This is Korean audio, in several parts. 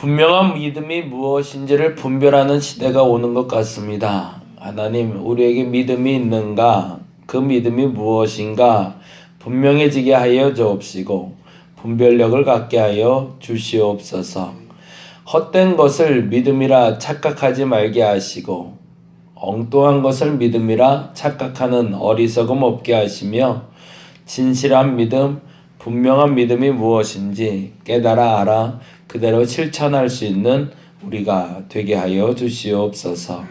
분명한 믿음이 무엇인지를 분별하는 시대가 오는 것 같습니다. 하나님, 우리에게 믿음이 있는가? 그 믿음이 무엇인가? 분명해지게 하여 주옵시고 분별력을 갖게 하여 주시옵소서. 헛된 것을 믿음이라 착각하지 말게 하시고 엉뚱한 것을 믿음이라 착각하는 어리석음 없게 하시며 진실한 믿음, 분명한 믿음이 무엇인지 깨달아 알아 그대로 실천할 수 있는 우리가 되게 하여 주시옵소서.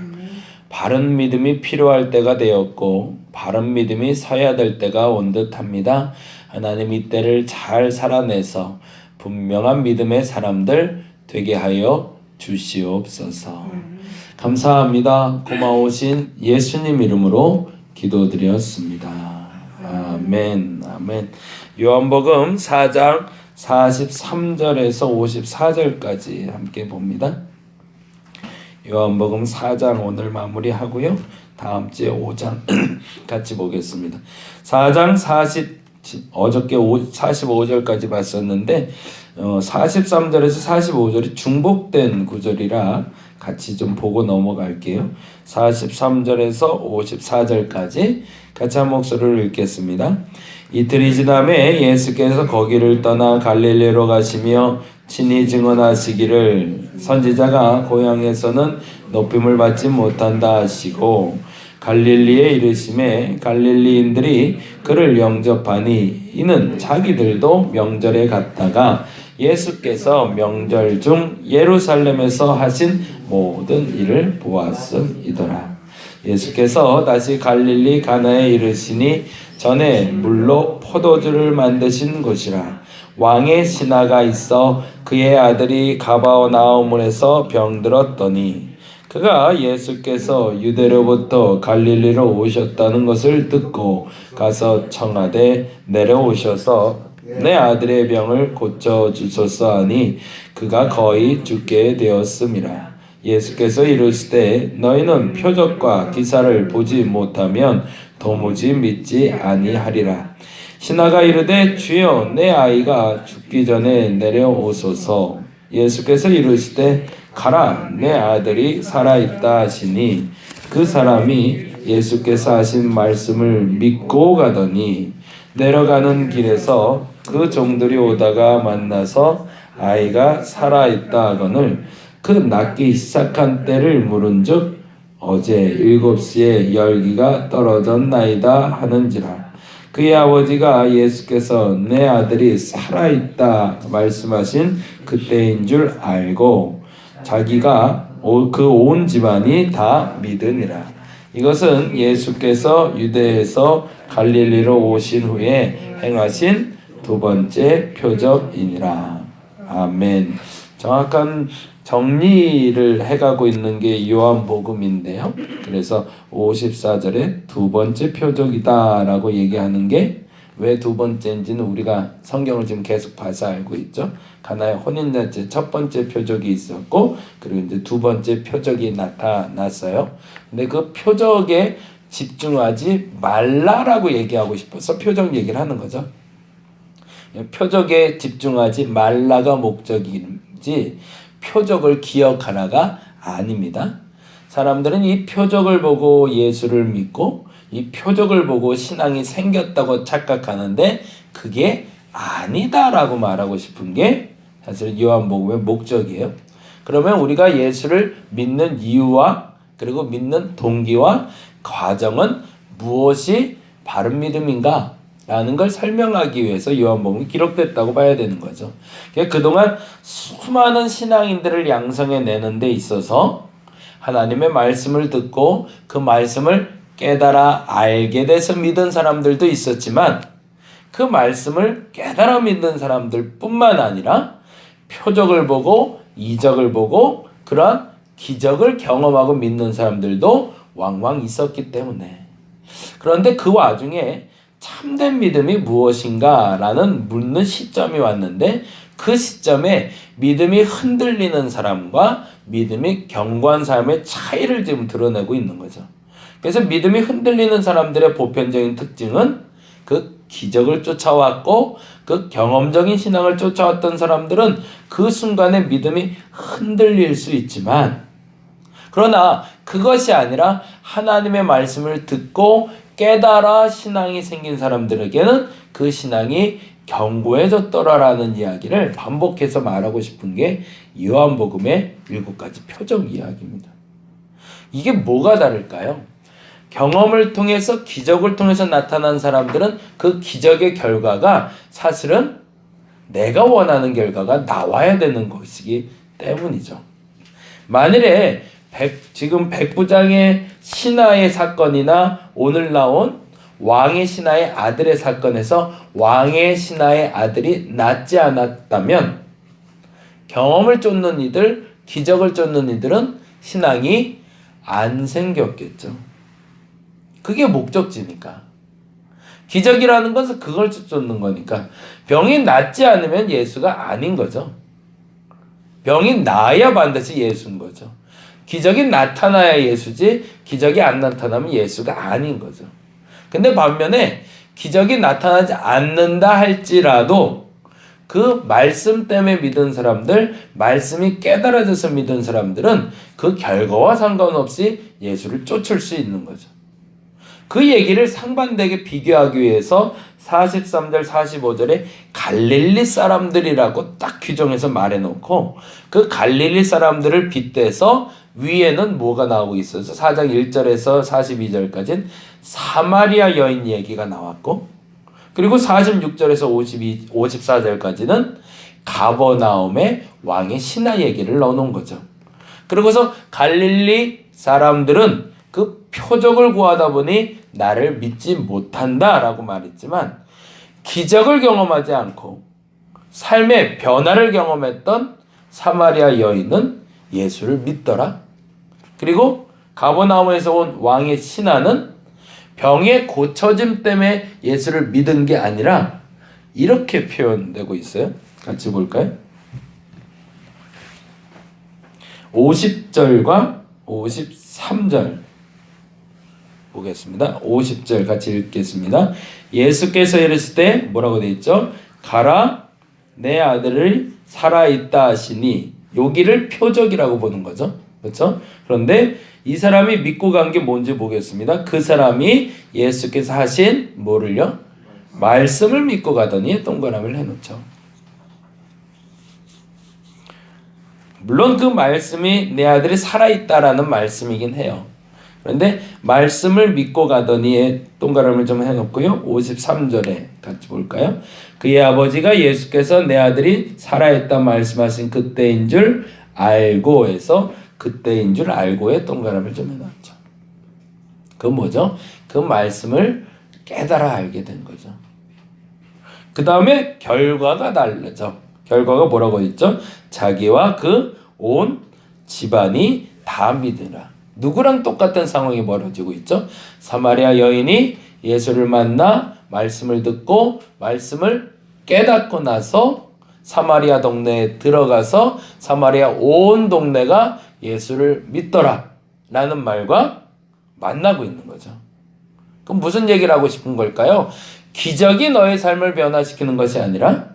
바른 믿음이 필요할 때가 되었고 바른 믿음이 서야 될 때가 온 듯합니다. 하나님, 이 때를 잘 살아내서 분명한 믿음의 사람들 되게 하여 주시옵소서. 감사합니다. 고마우신 예수님 이름으로 기도드렸습니다. 아멘. 아멘. 요한복음 4장 43절에서 54절까지 함께 봅니다. 요한복음 4장 오늘 마무리하고요. 다음 주에 5장 같이 보겠습니다. 4장 어저께 45절까지 봤었는데 43절에서 45절이 중복된 구절이라 같이 좀 보고 넘어갈게요. 43절에서 54절까지 같이 한 목소리를 읽겠습니다. 이틀이 지남에 예수께서 거기를 떠나 갈릴리로 가시며 친히 증언하시기를 선지자가 고향에서는 높임을 받지 못한다 하시고 갈릴리에 이르심에 갈릴리인들이 그를 영접하니 이는 자기들도 명절에 갔다가 예수께서 명절 중 예루살렘에서 하신 모든 일을 보았음이더라. 예수께서 다시 갈릴리 가나에 이르시니 전에 물로 포도주를 만드신 곳이라. 왕의 신하가 있어 그의 아들이 가버나움에서 병들었더니 그가 예수께서 유대로부터 갈릴리로 오셨다는 것을 듣고 가서 청하되 내려오셔서 내 아들의 병을 고쳐주소서 하니 그가 거의 죽게 되었음이라. 예수께서 이르시되 너희는 표적과 기사를 보지 못하면 도무지 믿지 아니하리라. 신하가 이르되 주여 내 아이가 죽기 전에 내려오소서. 예수께서 이르시되 가라 내 아들이 살아있다 하시니 그 사람이 예수께서 하신 말씀을 믿고 가더니 내려가는 길에서 그 종들이 오다가 만나서 아이가 살아있다 하거늘 그 낫기 시작한 때를 물은즉 어제 7시에 열기가 떨어졌나이다 하는지라. 그의 아버지가 예수께서 내 아들이 살아있다 말씀하신 그때인 줄 알고 자기가 그 온 집안이 다 믿으니라. 이것은 예수께서 유대에서 갈릴리로 오신 후에 행하신 두 번째 표적이니라. 아멘. 정확한 정리를 해가고 있는 게 요한복음인데요. 그래서 54절에 두 번째 표적이다 라고 얘기하는 게 왜 두 번째인지는 우리가 성경을 지금 계속 봐서 알고 있죠. 가나의 혼인잔치 첫 번째 표적이 있었고 그리고 이제 두 번째 표적이 나타났어요. 근데 그 표적에 집중하지 말라라고 얘기하고 싶어서 표적 얘기를 하는 거죠. 표적에 집중하지 말라가 목적이지 표적을 기억하라가 아닙니다. 사람들은 이 표적을 보고 예수를 믿고 이 표적을 보고 신앙이 생겼다고 착각하는데 그게 아니다라고 말하고 싶은 게 사실 요한복음의 목적이에요. 그러면 우리가 예수를 믿는 이유와 그리고 믿는 동기와 과정은 무엇이 바른 믿음인가? 라는 걸 설명하기 위해서 요한복음이 기록됐다고 봐야 되는 거죠. 그동안 수많은 신앙인들을 양성해내는 데 있어서 하나님의 말씀을 듣고 그 말씀을 깨달아 알게 돼서 믿은 사람들도 있었지만 그 말씀을 깨달아 믿는 사람들 뿐만 아니라 표적을 보고 이적을 보고 그런 기적을 경험하고 믿는 사람들도 왕왕 있었기 때문에 그런데 그 와중에 참된 믿음이 무엇인가 라는 묻는 시점이 왔는데 그 시점에 믿음이 흔들리는 사람과 믿음이 견고한 사람의 차이를 지금 드러내고 있는 거죠. 그래서 믿음이 흔들리는 사람들의 보편적인 특징은 그 기적을 쫓아왔고 그 경험적인 신앙을 쫓아왔던 사람들은 그 순간에 믿음이 흔들릴 수 있지만, 그러나 그것이 아니라 하나님의 말씀을 듣고 깨달아 신앙이 생긴 사람들에게는 그 신앙이 견고해졌더라라는 이야기를 반복해서 말하고 싶은 게 요한복음의 7가지 표적 이야기입니다. 이게 뭐가 다를까요? 경험을 통해서, 기적을 통해서 나타난 사람들은 그 기적의 결과가 사실은 내가 원하는 결과가 나와야 되는 것이기 때문이죠. 만일에 지금 백부장의 신하의 사건이나 오늘 나온 왕의 신하의 아들의 사건에서 왕의 신하의 아들이 낫지 않았다면, 경험을 쫓는 이들, 기적을 쫓는 이들은 신앙이 안 생겼겠죠. 그게 목적지니까. 기적이라는 것은 그걸 쫓는 거니까. 병이 낫지 않으면 예수가 아닌 거죠. 병이 나아야 반드시 예수인 거죠. 기적이 나타나야 예수지, 기적이 안 나타나면 예수가 아닌 거죠. 근데 반면에 기적이 나타나지 않는다 할지라도 그 말씀 때문에 믿은 사람들, 말씀이 깨달아져서 믿은 사람들은 그 결과와 상관없이 예수를 쫓을 수 있는 거죠. 그 얘기를 상반되게 비교하기 위해서 43절 45절에 갈릴리 사람들이라고 딱 규정해서 말해놓고, 그 갈릴리 사람들을 빗대서 위에는 뭐가 나오고 있어서 4장 1절에서 42절까지는 사마리아 여인 얘기가 나왔고, 그리고 46절에서 54절까지는 가버나움의 왕의 신하 얘기를 넣어놓은 거죠. 그러고서 갈릴리 사람들은 그 표적을 구하다 보니 나를 믿지 못한다 라고 말했지만, 기적을 경험하지 않고 삶의 변화를 경험했던 사마리아 여인은 예수를 믿더라. 그리고 가버나움에서 온 왕의 신하는 병의 고쳐짐 때문에 예수를 믿은 게 아니라 이렇게 표현되고 있어요. 같이 볼까요? 50절과 53절 보겠습니다. 50절 같이 읽겠습니다. 예수께서 이르실 때 뭐라고 되어 있죠? 가라, 내 아들을 살아있다 하시니, 여기를 표적이라고 보는 거죠. 그렇죠? 그런데 이 사람이 믿고 간 게 뭔지 보겠습니다. 그 사람이 예수께서 하신 뭐를요? 말씀을 믿고 가더니 동그라미를 해놓죠. 물론 그 말씀이 내 아들이 살아있다라는 말씀이긴 해요. 그런데 말씀을 믿고 가더니에 동그라미를 좀 해놓고요. 53절에 같이 볼까요? 그의 아버지가 예수께서 내 아들이 살아있다 말씀하신 그때인 줄 알고 해서 그때인 줄 알고에 동그라미를 좀 해놨죠. 그건 뭐죠? 그 말씀을 깨달아 알게 된 거죠. 그 다음에 결과가 다르죠. 결과가 뭐라고 했죠? 자기와 그 온 집안이 다 믿으라. 누구랑 똑같은 상황이 벌어지고 있죠? 사마리아 여인이 예수를 만나 말씀을 듣고 말씀을 깨닫고 나서 사마리아 동네에 들어가서 사마리아 온 동네가 예수를 믿더라 라는 말과 만나고 있는 거죠. 그럼 무슨 얘기를 하고 싶은 걸까요? 기적이 너의 삶을 변화시키는 것이 아니라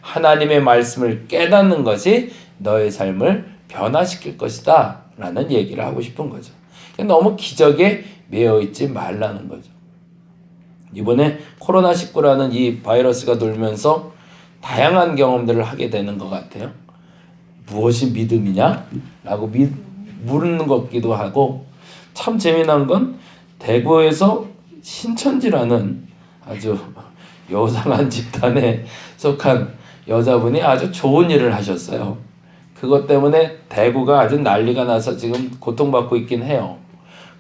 하나님의 말씀을 깨닫는 것이 너의 삶을 변화시킬 것이다 라는 얘기를 하고 싶은 거죠. 너무 기적에 매여있지 말라는 거죠. 이번에 코로나19라는 이 바이러스가 돌면서 다양한 경험들을 하게 되는 것 같아요. 무엇이 믿음이냐? 라고 물는 것 같기도 하고, 참 재미난 건 대구에서 신천지라는 아주 요상한 집단에 속한 여자분이 아주 좋은 일을 하셨어요. 그것 때문에 대구가 아주 난리가 나서 지금 고통받고 있긴 해요.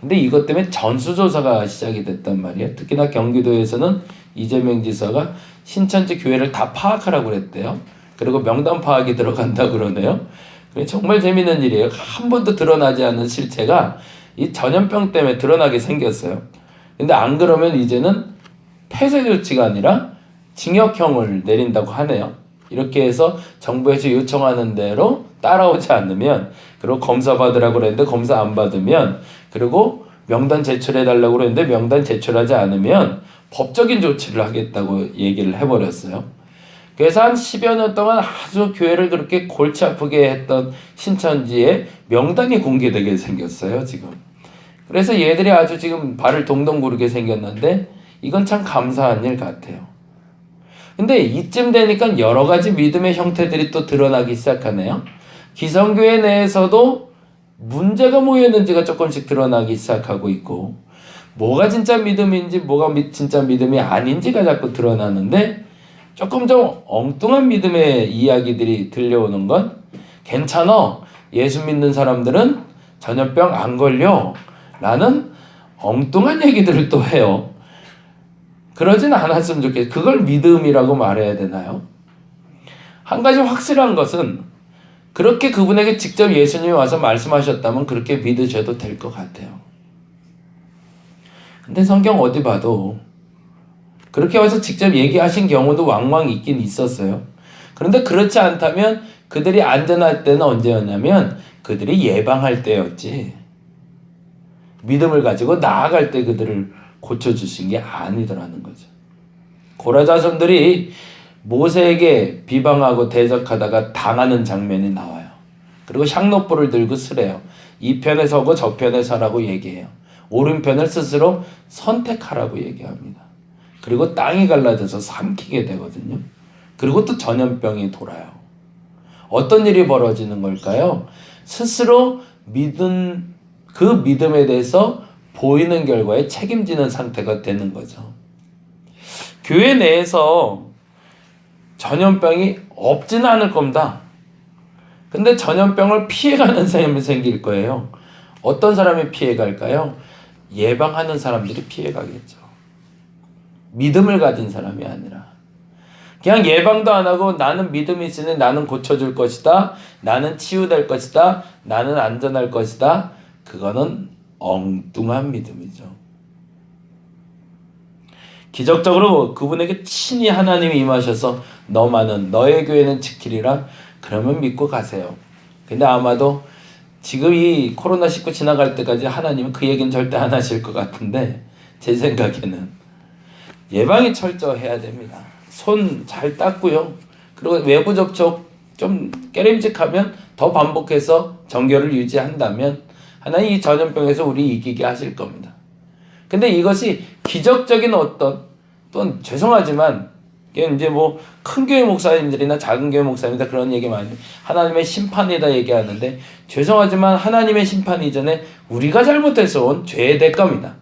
근데 이것 때문에 전수조사가 시작이 됐단 말이에요. 특히나 경기도에서는 이재명 지사가 신천지 교회를 다 파악하라고 그랬대요. 그리고 명단 파악이 들어간다 그러네요. 정말 재밌는 일이에요. 한 번도 드러나지 않는 실체가 이 전염병 때문에 드러나게 생겼어요. 근데 안 그러면 이제는 폐쇄 조치가 아니라 징역형을 내린다고 하네요. 이렇게 해서 정부에서 요청하는 대로 따라오지 않으면, 그리고 검사 받으라고 그랬는데 검사 안 받으면, 그리고 명단 제출해달라고 그랬는데 명단 제출하지 않으면 법적인 조치를 하겠다고 얘기를 해버렸어요. 그래서 한 10여 년 동안 아주 교회를 그렇게 골치 아프게 했던 신천지의 명단이 공개되게 생겼어요, 지금. 그래서 얘들이 아주 지금 발을 동동 구르게 생겼는데 이건 참 감사한 일 같아요. 근데 이쯤 되니까 여러 가지 믿음의 형태들이 또 드러나기 시작하네요. 기성교회 내에서도 문제가 뭐였는지가 조금씩 드러나기 시작하고 있고, 뭐가 진짜 믿음인지 뭐가 진짜 믿음이 아닌지가 자꾸 드러나는데, 조금 좀 엉뚱한 믿음의 이야기들이 들려오는 건 괜찮아, 예수 믿는 사람들은 전염병 안 걸려 라는 엉뚱한 얘기들을 또 해요. 그러진 않았으면 좋겠어요. 그걸 믿음이라고 말해야 되나요? 한 가지 확실한 것은 그렇게 그분에게 직접 예수님이 와서 말씀하셨다면 그렇게 믿으셔도 될 것 같아요. 근데 성경 어디 봐도 그렇게 와서 직접 얘기하신 경우도 왕왕 있긴 있었어요. 그런데 그렇지 않다면 그들이 안전할 때는 언제였냐면 그들이 예방할 때였지, 믿음을 가지고 나아갈 때 그들을 고쳐주신 게 아니더라는 거죠. 고라 자손들이 모세에게 비방하고 대적하다가 당하는 장면이 나와요. 그리고 향롯불을 들고 쓰래요. 이 편에 서고 저 편에 서라고 얘기해요. 오른편을 스스로 선택하라고 얘기합니다. 그리고 땅이 갈라져서 삼키게 되거든요. 그리고 또 전염병이 돌아요. 어떤 일이 벌어지는 걸까요? 스스로 믿은 그 믿음에 대해서 보이는 결과에 책임지는 상태가 되는 거죠. 교회 내에서 전염병이 없지는 않을 겁니다. 근데 전염병을 피해가는 사람이 생길 거예요. 어떤 사람이 피해갈까요? 예방하는 사람들이 피해가겠죠. 믿음을 가진 사람이 아니라 그냥 예방도 안 하고 나는 믿음이 있으니 나는 고쳐줄 것이다, 나는 치유될 것이다, 나는 안전할 것이다, 그거는 엉뚱한 믿음이죠. 기적적으로 그분에게 친히 하나님이 임하셔서 너의 교회는 지키리라, 그러면 믿고 가세요. 근데 아마도 지금 이 코로나19 지나갈 때까지 하나님은 그 얘기는 절대 안 하실 것 같은데, 제 생각에는 예방이 철저해야 됩니다. 손 잘 닦고요. 그리고 외부 접촉 좀 깨림직하면 더 반복해서 정결을 유지한다면 하나님 이 전염병에서 우리 이기게 하실 겁니다. 근데 이것이 기적적인 어떤, 또 죄송하지만 이제 뭐 큰 교회 목사님들이나 작은 교회 목사님들 그런 얘기 많이, 하나님의 심판이다 얘기하는데, 죄송하지만 하나님의 심판 이전에 우리가 잘못해서 온 죄의 대가입니다.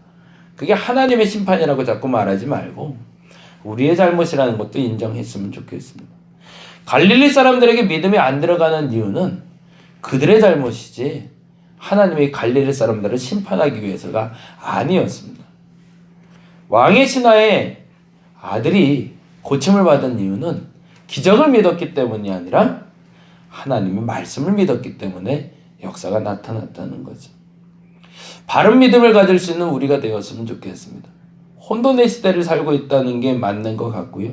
그게 하나님의 심판이라고 자꾸 말하지 말고 우리의 잘못이라는 것도 인정했으면 좋겠습니다. 갈릴리 사람들에게 믿음이 안 들어가는 이유는 그들의 잘못이지 하나님이 갈릴리 사람들을 심판하기 위해서가 아니었습니다. 왕의 신하의 아들이 고침을 받은 이유는 기적을 믿었기 때문이 아니라 하나님의 말씀을 믿었기 때문에 역사가 나타났다는 거죠. 바른 믿음을 가질 수 있는 우리가 되었으면 좋겠습니다. 혼돈의 시대를 살고 있다는 게 맞는 것 같고요.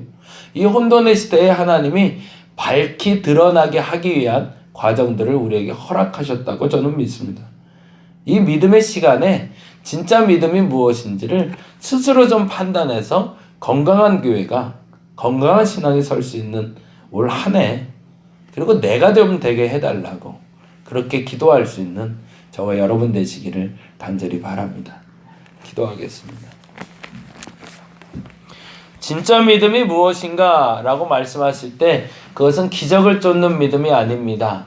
이 혼돈의 시대에 하나님이 밝히 드러나게 하기 위한 과정들을 우리에게 허락하셨다고 저는 믿습니다. 이 믿음의 시간에 진짜 믿음이 무엇인지를 스스로 좀 판단해서 건강한 교회가, 건강한 신앙이 설 수 있는 올 한 해, 그리고 내가 좀 되게 해달라고 그렇게 기도할 수 있는 저와 여러분 되시기를 간절히 바랍니다. 기도하겠습니다. 진짜 믿음이 무엇인가 라고 말씀하실 때 그것은 기적을 쫓는 믿음이 아닙니다.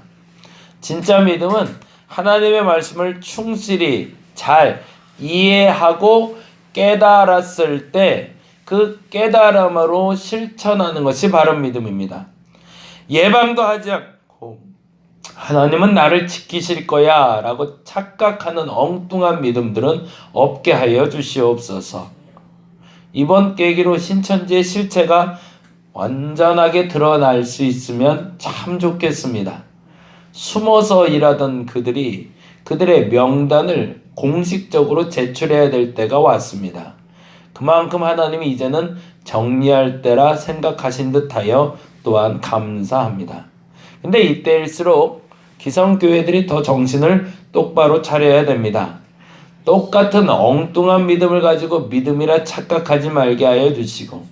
진짜 믿음은 하나님의 말씀을 충실히 잘 이해하고 깨달았을 때 그 깨달음으로 실천하는 것이 바른 믿음입니다. 예방도 하지 않고 하나님은 나를 지키실 거야 라고 착각하는 엉뚱한 믿음들은 없게 하여 주시옵소서. 이번 계기로 신천지의 실체가 완전하게 드러날 수 있으면 참 좋겠습니다. 숨어서 일하던 그들이 그들의 명단을 공식적으로 제출해야 될 때가 왔습니다. 그만큼 하나님이 이제는 정리할 때라 생각하신 듯하여 또한 감사합니다. 근데 이때일수록 기성교회들이 더 정신을 똑바로 차려야 됩니다. 똑같은 엉뚱한 믿음을 가지고 믿음이라 착각하지 말게 하여 주시고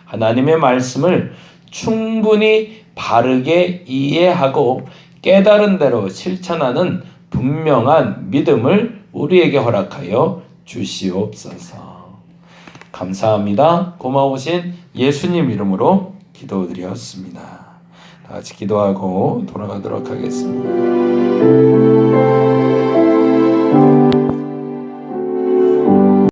하나님의 말씀을 충분히 바르게 이해하고 깨달은 대로 실천하는 분명한 믿음을 우리에게 허락하여 주시옵소서. 감사합니다. 고마우신 예수님 이름으로 기도드렸습니다. 다 같이 기도하고 돌아가도록 하겠습니다.